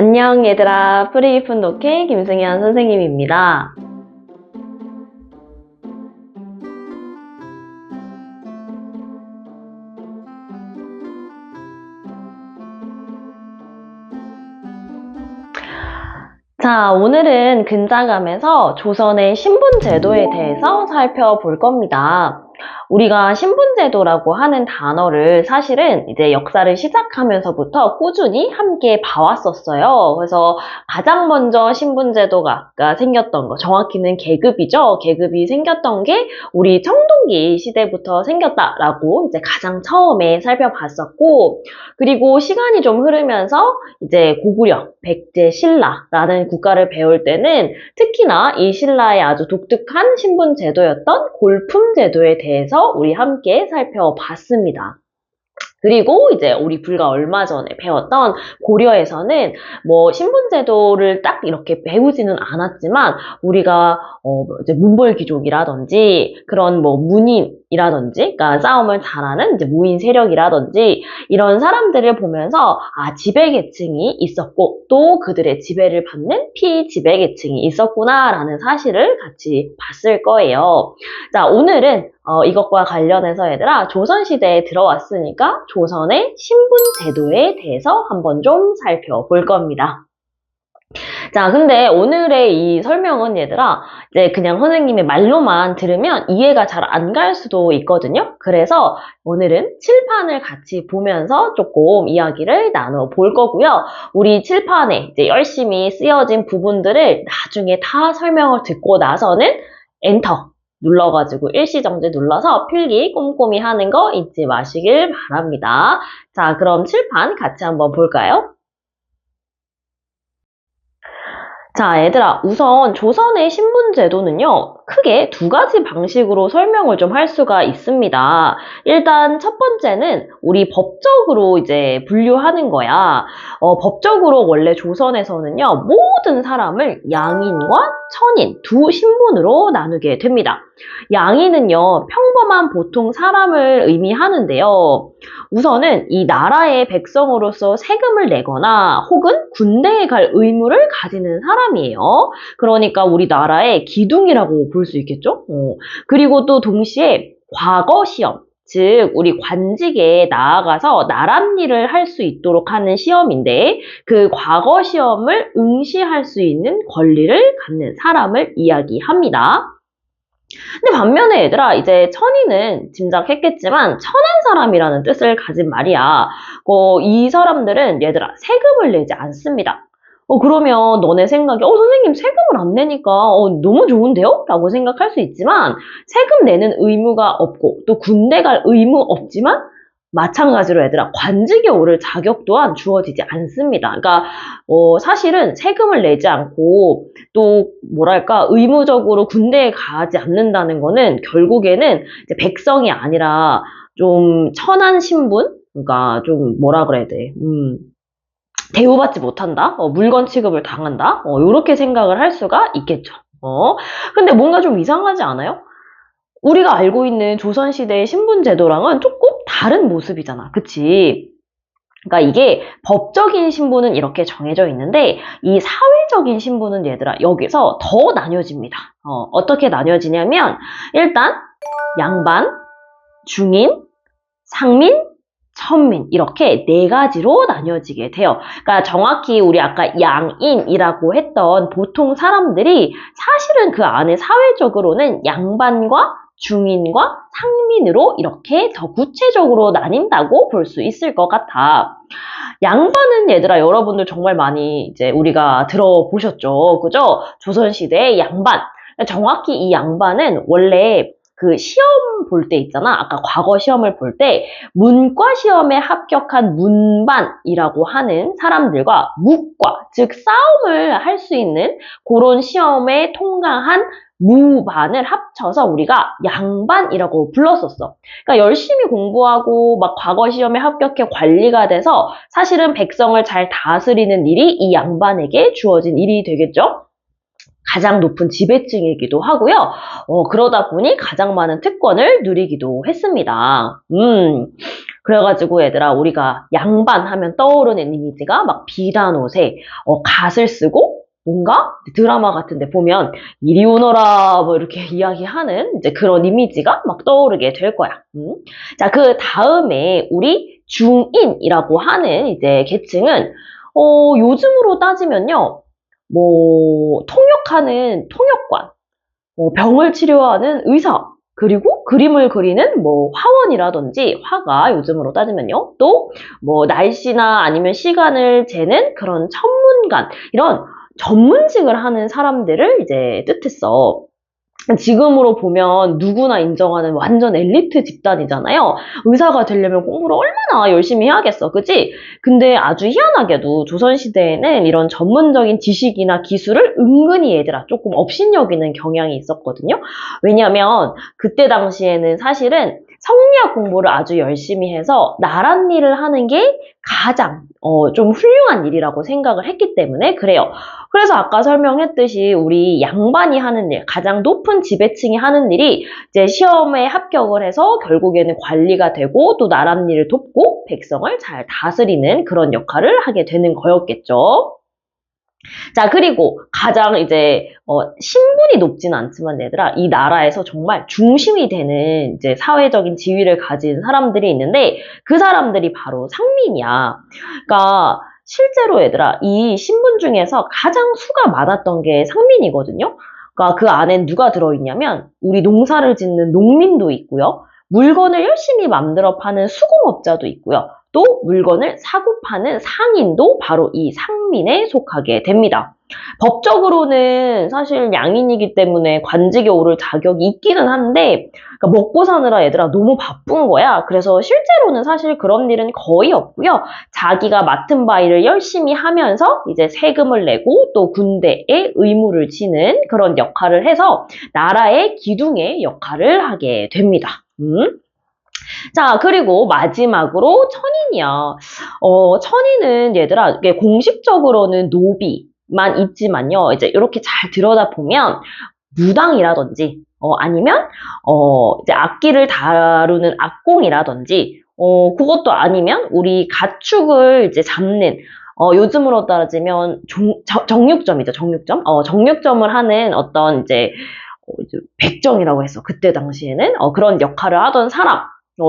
안녕 얘들아, 프리기쁜 독해 김승현 선생님입니다. 자, 오늘은 근자감에서 조선의 신분제도에 대해서 살펴볼 겁니다. 우리가 신분제도라고 하는 단어를 사실은 이제 역사를 시작하면서부터 꾸준히 함께 봐왔었어요. 그래서 가장 먼저 신분제도가 생겼던 거, 정확히는 계급이죠. 계급이 생겼던 게 우리 청동기 시대부터 생겼다라고 이제 가장 처음에 살펴봤었고, 그리고 시간이 좀 흐르면서 이제 고구려, 백제, 신라라는 국가를 배울 때는 특히나 이 신라의 아주 독특한 신분제도였던 골품제도에 대해서 우리 함께 살펴봤습니다. 그리고 이제 우리 불과 얼마 전에 배웠던 고려에서는 뭐 신분제도를 딱 이렇게 배우지는 않았지만 우리가 이제 문벌귀족이라든지 그런 뭐 문인이라든지 그러니까 싸움을 잘하는 이제 무인 세력이라든지 이런 사람들을 보면서 지배계층이 있었고 또 그들의 지배를 받는 피지배계층이 있었구나라는 사실을 같이 봤을 거예요. 자, 오늘은 이것과 관련해서 얘들아 조선시대에 들어왔으니까 조선의 신분제도에 대해서 한번 좀 살펴볼 겁니다. 자, 근데 오늘의 이 설명은 얘들아 이제 그냥 선생님의 말로만 들으면 이해가 잘 안 갈 수도 있거든요. 그래서 오늘은 칠판을 같이 보면서 조금 이야기를 나눠볼 거고요. 우리 칠판에 이제 열심히 쓰여진 부분들을 나중에 다 설명을 듣고 나서는 엔터 눌러가지고 일시정지 눌러서 필기 꼼꼼히 하는 거 잊지 마시길 바랍니다. 자, 그럼 칠판 같이 한번 볼까요? 자, 얘들아, 우선 조선의 신분제도는요, 크게 두 가지 방식으로 설명을 좀 할 수가 있습니다. 일단 첫 번째는 우리 법적으로 이제 분류하는 거야. 법적으로 원래 조선에서는요, 모든 사람을 양인과 천인 두 신분으로 나누게 됩니다. 양인은요, 평범한 보통 사람을 의미하는데요. 우선은 이 나라의 백성으로서 세금을 내거나 혹은 군대에 갈 의무를 가지는 사람이에요. 그러니까 우리나라의 기둥이라고 볼 수 있겠죠? 그리고 또 동시에 과거 시험, 즉 우리 관직에 나아가서 나랏일을 할 수 있도록 하는 시험인데 그 과거 시험을 응시할 수 있는 권리를 갖는 사람을 이야기합니다. 근데 반면에 얘들아 이제 천인은 짐작했겠지만 천한 사람이라는 뜻을 가진 말이야. 이 사람들은 얘들아 세금을 내지 않습니다. 그러면 너네 생각에 선생님 세금을 안 내니까 너무 좋은데요? 라고 생각할 수 있지만 세금 내는 의무가 없고 또 군대 갈 의무 없지만 마찬가지로 얘들아 관직에 오를 자격 또한 주어지지 않습니다. 그러니까 사실은 세금을 내지 않고 또 뭐랄까 의무적으로 군대에 가지 않는다는 거는 결국에는 이제 백성이 아니라 좀 천한 신분? 그러니까 좀 뭐라 그래야 돼? 대우받지 못한다? 물건 취급을 당한다? 이렇게 생각을 할 수가 있겠죠. 근데 뭔가 좀 이상하지 않아요? 우리가 알고 있는 조선시대의 신분제도랑은 조금 다른 모습이잖아. 그치? 그러니까 이게 법적인 신분은 이렇게 정해져 있는데 이 사회적인 신분은 얘들아 여기서 더 나뉘어집니다. 어떻게 나뉘어지냐면 일단 양반, 중인, 상민, 천민 이렇게 네 가지로 나뉘어지게 돼요. 그러니까 정확히 우리 아까 양인이라고 했던 보통 사람들이 사실은 그 안에 사회적으로는 양반과 중인과 상민으로 이렇게 더 구체적으로 나뉜다고 볼 수 있을 것 같아. 양반은 얘들아 여러분들 정말 많이 이제 우리가 들어보셨죠. 그죠? 조선시대의 양반. 정확히 이 양반은 원래 그 시험 볼 때 있잖아. 아까 과거 시험을 볼 때 문과 시험에 합격한 문반이라고 하는 사람들과 묵과 즉 싸움을 할 수 있는 그런 시험에 통과한 무반을 합쳐서 우리가 양반이라고 불렀었어. 그러니까 열심히 공부하고 막 과거 시험에 합격해 관리가 돼서 사실은 백성을 잘 다스리는 일이 이 양반에게 주어진 일이 되겠죠. 가장 높은 지배층이기도 하고요. 그러다 보니 가장 많은 특권을 누리기도 했습니다. 그래가지고 얘들아, 우리가 양반 하면 떠오르는 이미지가 막 비단 옷에 갓을 쓰고 뭔가 드라마 같은데 보면 이리 오너라 뭐 이렇게 이야기하는 이제 그런 이미지가 막 떠오르게 될 거야. 자, 그 다음에 우리 중인이라고 하는 이제 계층은 요즘으로 따지면요, 뭐 통역하는 통역관, 병을 치료하는 의사, 그리고 그림을 그리는 뭐 화원이라든지 화가 요즘으로 따지면요. 또 뭐 날씨나 아니면 시간을 재는 그런 천문관, 이런 전문직을 하는 사람들을 이제 뜻했어. 지금으로 보면 누구나 인정하는 완전 엘리트 집단이잖아요. 의사가 되려면 공부를 얼마나 열심히 해야겠어, 그치? 근데 아주 희한하게도 조선시대에는 이런 전문적인 지식이나 기술을 은근히 얘들아 조금 업신여기는 경향이 있었거든요. 왜냐면 그때 당시에는 사실은 성리학 공부를 아주 열심히 해서 나랏일을 하는 게 가장 좀 훌륭한 일이라고 생각을 했기 때문에 그래요. 그래서 아까 설명했듯이 우리 양반이 하는 일, 가장 높은 지배층이 하는 일이 이제 시험에 합격을 해서 결국에는 관리가 되고 또 나랏일을 돕고 백성을 잘 다스리는 그런 역할을 하게 되는 거였겠죠. 자, 그리고 가장 이제 신분이 높진 않지만 얘들아, 이 나라에서 정말 중심이 되는 이제 사회적인 지위를 가진 사람들이 있는데 그 사람들이 바로 상민이야. 그러니까 실제로 얘들아, 이 신분 중에서 가장 수가 많았던 게 상민이거든요. 그러니까 그 안엔 누가 들어있냐면 우리 농사를 짓는 농민도 있고요. 물건을 열심히 만들어 파는 수공업자도 있고요. 또 물건을 사고 파는 상인도 바로 이 상민에 속하게 됩니다. 법적으로는 사실 양인이기 때문에 관직에 오를 자격이 있기는 한데 그러니까 먹고 사느라 얘들아 너무 바쁜 거야. 그래서 실제로는 사실 그런 일은 거의 없고요. 자기가 맡은 바 일을 열심히 하면서 이제 세금을 내고 또 군대에 의무를 지는 그런 역할을 해서 나라의 기둥의 역할을 하게 됩니다. 자, 그리고 마지막으로 천인이야. 천인은 얘들아, 이게 공식적으로는 노비만 있지만요. 이제 이렇게 잘 들여다보면 무당이라든지, 아니면, 이제 악기를 다루는 악공이라든지, 그것도 아니면 우리 가축을 이제 잡는, 요즘으로 따지면 정육점이죠, 정육점. 정육점을 하는 어떤 이제 백정이라고 했어. 그때 당시에는 그런 역할을 하던 사람.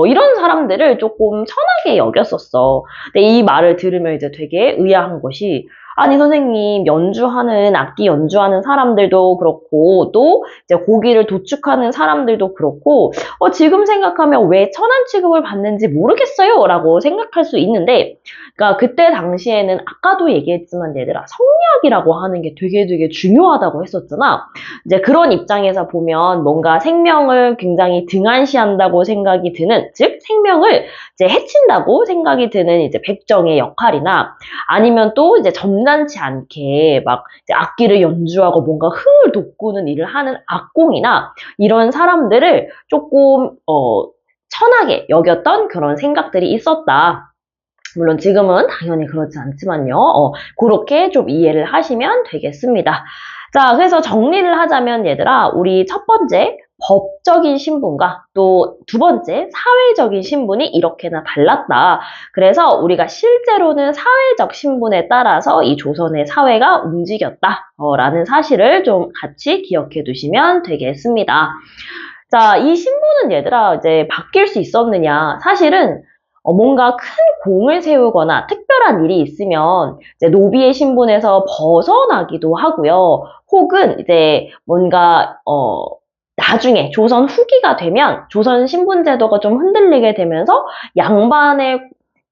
이런 사람들을 조금 천하게 여겼었어. 근데 이 말을 들으면 이제 되게 의아한 것이 아니 선생님 연주하는 악기 연주하는 사람들도 그렇고 또 이제 고기를 도축하는 사람들도 그렇고 지금 생각하면 왜 천한 취급을 받는지 모르겠어요 라고 생각할 수 있는데 그러니까 그때 당시에는 아까도 얘기했지만 얘들아 성리학이라고 하는 게 되게 중요하다고 했었잖아. 이제 그런 입장에서 보면 뭔가 생명을 굉장히 등한시한다고 생각이 드는 즉 생명을 이제 해친다고 생각이 드는 이제 백정의 역할이나 아니면 또 이제 점잖지 않게 막 이제 악기를 연주하고 뭔가 흥을 돋구는 일을 하는 악공이나 이런 사람들을 조금 천하게 여겼던 그런 생각들이 있었다. 물론 지금은 당연히 그렇지 않지만요. 그렇게 좀 이해를 하시면 되겠습니다. 자, 그래서 정리를 하자면 얘들아, 우리 첫 번째 법적인 신분과 또 두 번째 사회적인 신분이 이렇게나 달랐다. 그래서 우리가 실제로는 사회적 신분에 따라서 이 조선의 사회가 움직였다. 라는 사실을 좀 같이 기억해 두시면 되겠습니다. 자, 이 신분은 얘들아 이제 바뀔 수 있었느냐? 사실은 뭔가 큰 공을 세우거나 특별한 일이 있으면 이제 노비의 신분에서 벗어나기도 하고요. 혹은 이제 뭔가 나중에 조선 후기가 되면 조선 신분 제도가 좀 흔들리게 되면서 양반의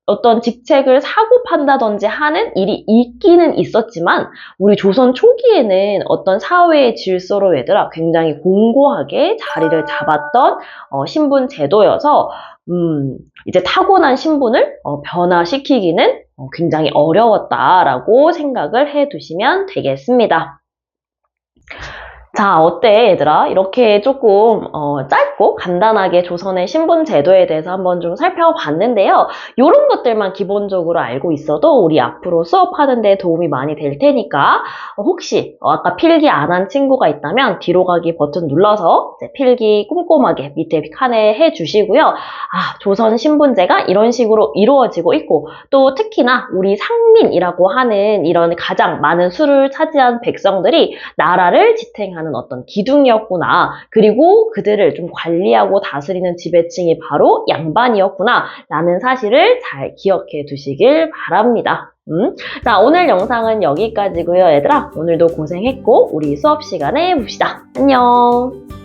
어떤 직책을 사고 판다든지 하는 일이 있기는 있었지만 우리 조선 초기에는 어떤 사회의 질서로 얘들아 굉장히 공고하게 자리를 잡았던 신분 제도여서 이제 타고난 신분을 변화시키기는 굉장히 어려웠다라고 생각을 해 두시면 되겠습니다. 자, 어때, 얘들아? 이렇게 조금 짧고 간단하게 조선의 신분 제도에 대해서 한번 좀 살펴봤는데요. 이런 것들만 기본적으로 알고 있어도 우리 앞으로 수업하는 데 도움이 많이 될 테니까 혹시 아까 필기 안 한 친구가 있다면 뒤로 가기 버튼 눌러서 이제 필기 꼼꼼하게 밑에 칸에 해주시고요. 아, 조선 신분제가 이런 식으로 이루어지고 있고 또 특히나 우리 상민이라고 하는 이런 가장 많은 수를 차지한 백성들이 나라를 지탱하는 어떤 기둥이었구나. 그리고 그들을 좀 관리하고 다스리는 지배층이 바로 양반이었구나. 라는 사실을 잘 기억해 두시길 바랍니다. 자, 오늘 영상은 여기까지고요, 얘들아. 오늘도 고생했고 우리 수업 시간에 봅시다. 안녕.